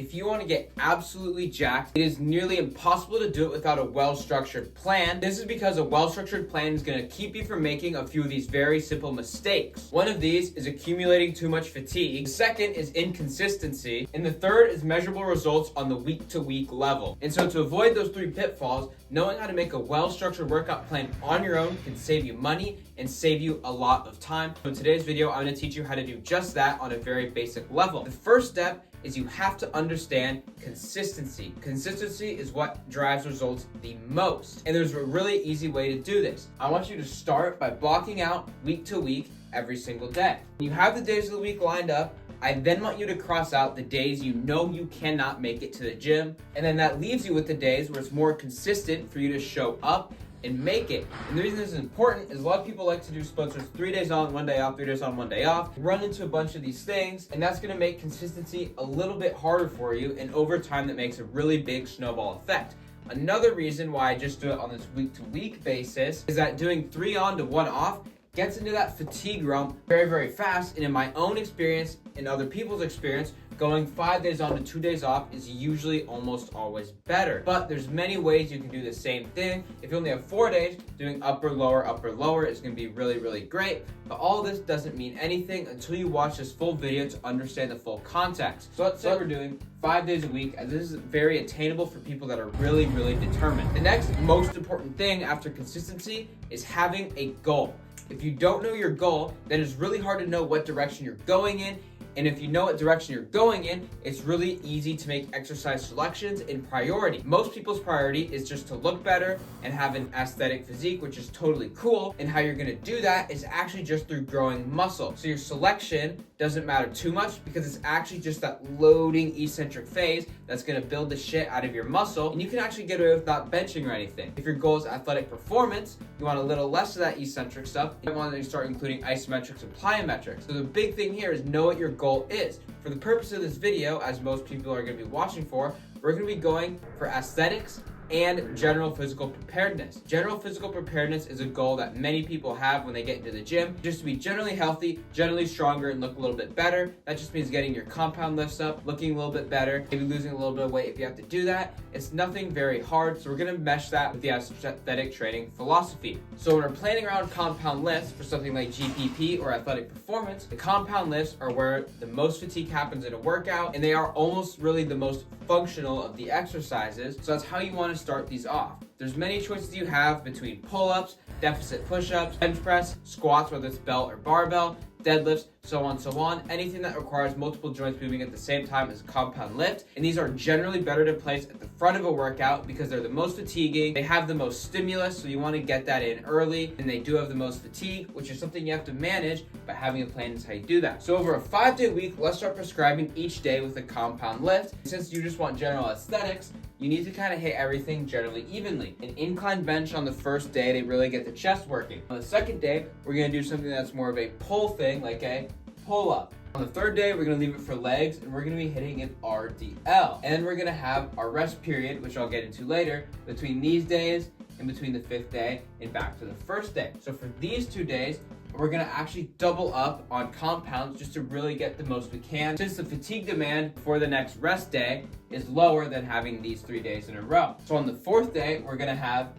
if you want to get absolutely jacked, it is nearly impossible to do it without a well-structured plan. This is because a well-structured plan is going to keep you from making a few of these very simple mistakes. One of these is accumulating too much fatigue. The second is inconsistency. And the third is measurable results on the week-to-week level. And so to avoid those three pitfalls, knowing how to make a well-structured workout plan on your own can save you money and save you a lot of time. So in today's video, I'm going to teach you how to do just that on a very basic level. The first step is you have to understand consistency. Consistency is what drives results the most. And there's a really easy way to do this. I want you to start by blocking out week to week every single day. When you have the days of the week lined up, I then want you to cross out the days you know you cannot make it to the gym. And then that leaves you with the days where it's more consistent for you to show up and make it. And the reason this is important is a lot of people like to do splits with 3 days on, 1 day off, 3 days on, 1 day off. Run into a bunch of these things, and that's gonna make consistency a little bit harder for you, and over time that makes a really big snowball effect. Another reason why I just do it on this week-to-week basis is that doing 3 on to 1 off gets into that fatigue realm very, very fast. And in my own experience, in other people's experience, going 5 days on to 2 days off is usually almost always better. But there's many ways you can do the same thing. If you only have 4 days, doing upper, lower is gonna be really, really great. But all of this doesn't mean anything until you watch this full video to understand the full context. So let's say we're doing 5 days a week, and this is very attainable for people that are really, really determined. The next most important thing after consistency is having a goal. If you don't know your goal, then it's really hard to know what direction you're going in. And if you know what direction you're going in, it's really easy to make exercise selections in priority. Most people's priority is just to look better and have an aesthetic physique, which is totally cool. And how you're gonna do that is actually just through growing muscle. So your selection doesn't matter too much because it's actually just that loading eccentric phase that's gonna build the shit out of your muscle. And you can actually get away with not benching or anything. If your goal is athletic performance, you want a little less of that eccentric stuff. You want to start including isometrics and plyometrics. So the big thing here is know what your goal is. For the purpose of this video, as most people are going to be watching for, we're going to be going for aesthetics and general physical preparedness. General physical preparedness is a goal that many people have when they get into the gym, just to be generally healthy, generally stronger, and look a little bit better. That just means getting your compound lifts up, looking a little bit better, maybe losing a little bit of weight if you have to do that. It's nothing very hard, so we're gonna mesh that with the aesthetic training philosophy. So when we're planning around compound lifts for something like GPP or athletic performance, the compound lifts are where the most fatigue happens in a workout, and they are almost really the most functional of the exercises. So that's how you want to start these off. There's many choices you have between pull-ups, deficit push-ups, bench press, squats, whether it's belt or barbell, deadlifts, so on. Anything that requires multiple joints moving at the same time is a compound lift. And these are generally better to place at the front of a workout because they're the most fatiguing. They have the most stimulus, so you want to get that in early. And they do have the most fatigue, which is something you have to manage, but having a plan is how you do that. So over a 5-day week, let's start prescribing each day with a compound lift. Since you just want general aesthetics, you need to kind of hit everything generally evenly. An incline bench on the first day, they really get the chest working. On the second day, we're gonna do something that's more of a pull thing, like a pull-up. On the third day, we're gonna leave it for legs, and we're gonna be hitting an RDL. And we're gonna have our rest period, which I'll get into later, between these days and between the 5th day and back to the first day. So for these 2 days, we're gonna actually double up on compounds just to really get the most we can, since the fatigue demand for the next rest day is lower than having these 3 days in a row. So on the 4th day, we're gonna have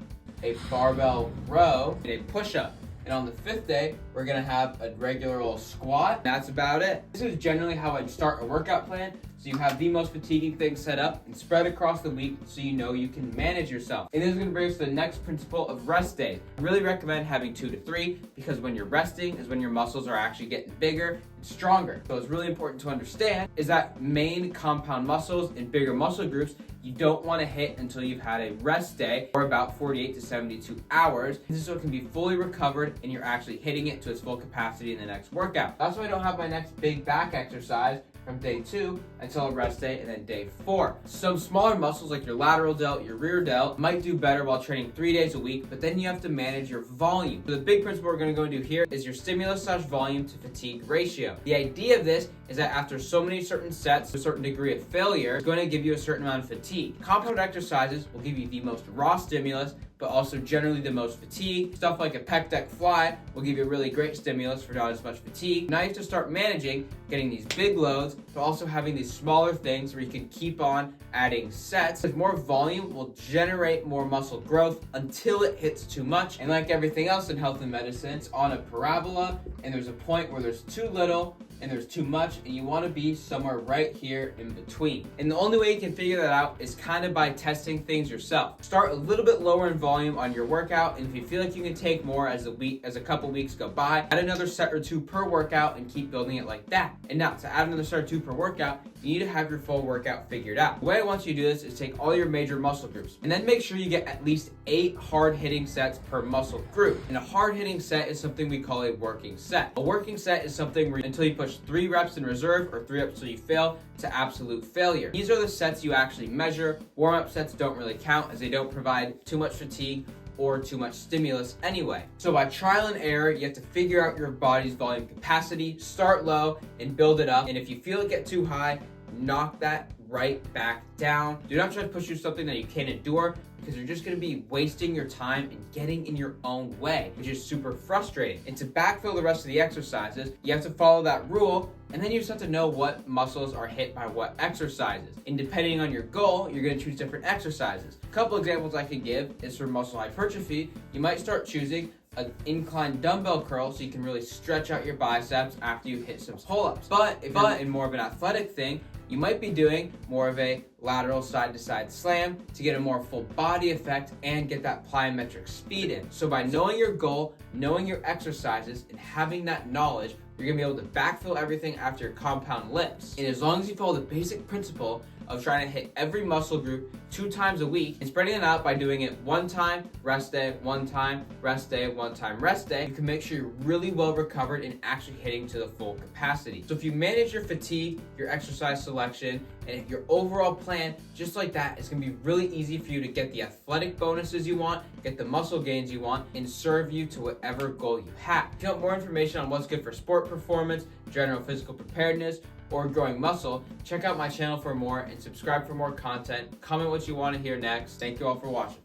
a barbell row and a push-up. And on the 5th day, we're gonna have a regular old squat. That's about it. This is generally how I'd start a workout plan. So you have the most fatiguing things set up and spread across the week so you know you can manage yourself. And this is gonna bring us to the next principle of rest days. I really recommend having 2 to 3 because when you're resting is when your muscles are actually getting bigger and stronger. So it's really important to understand is that main compound muscles and bigger muscle groups you don't want to hit until you've had a rest day for about 48 to 72 hours. This is so it can be fully recovered and you're actually hitting it to its full capacity in the next workout. That's why I don't have my next big back exercise from day 2 until a rest day and then day 4. Some smaller muscles like your lateral delt, your rear delt might do better while training 3 days a week, but then you have to manage your volume. So the big principle we're going to go into here is your stimulus/volume to fatigue ratio. The idea of this is that after so many certain sets, a certain degree of failure is going to give you a certain amount of fatigue. Compound exercises will give you the most raw stimulus, but also generally the most fatigue. Stuff like a pec deck fly will give you a really great stimulus for not as much fatigue. Now you have to start managing getting these big loads, but also having these smaller things where you can keep on adding sets. With more volume will generate more muscle growth until it hits too much. And like everything else in health and medicine, it's on a parabola, and there's a point where there's too little and there's too much, and you want to be somewhere right here in between. And the only way you can figure that out is kind of by testing things yourself. Start a little bit lower in volume on your workout, and if you feel like you can take more as a couple weeks go by, add another set or two per workout and keep building it like that. And now to add another set or two per workout, you need to have your full workout figured out. The way I want you to do this is take all your major muscle groups and then make sure you get at least 8 hard hitting sets per muscle group. And a hard hitting set is something we call a working set. A working set is something where until you push 3 reps in reserve or 3 reps till you fail to absolute failure. These are the sets you actually measure. Warm-up sets don't really count as they don't provide too much fatigue or too much stimulus anyway. So by trial and error, you have to figure out your body's volume capacity, start low and build it up. And if you feel it get too high, knock that right back down. Do not try to push through something that you can't endure, because you're just going to be wasting your time and getting in your own way, which is super frustrating. And to backfill the rest of the exercises, you have to follow that rule, and then you just have to know what muscles are hit by what exercises. And depending on your goal, you're going to choose different exercises. A couple examples I could give is for muscle hypertrophy. You might start choosing an incline dumbbell curl so you can really stretch out your biceps after you hit some pull-ups. But if you're in more of an athletic thing, you might be doing more of a lateral side-to-side slam to get a more full body effect and get that plyometric speed in. So by knowing your goal, knowing your exercises, and having that knowledge, you're gonna be able to backfill everything after your compound lifts. And as long as you follow the basic principle of trying to hit every muscle group 2 times a week and spreading it out by doing it 1 time, rest day, 1 time, rest day, 1 time, rest day, you can make sure you're really well recovered and actually hitting to the full capacity. So if you manage your fatigue, your exercise selection, and your overall plan just like that, it's gonna be really easy for you to get the athletic bonuses you want, get the muscle gains you want, and serve you to whatever goal you have. If you want more information on what's good for sport performance, general physical preparedness, or growing muscle, check out my channel for more and subscribe for more content. Comment what you want to hear next. Thank you all for watching.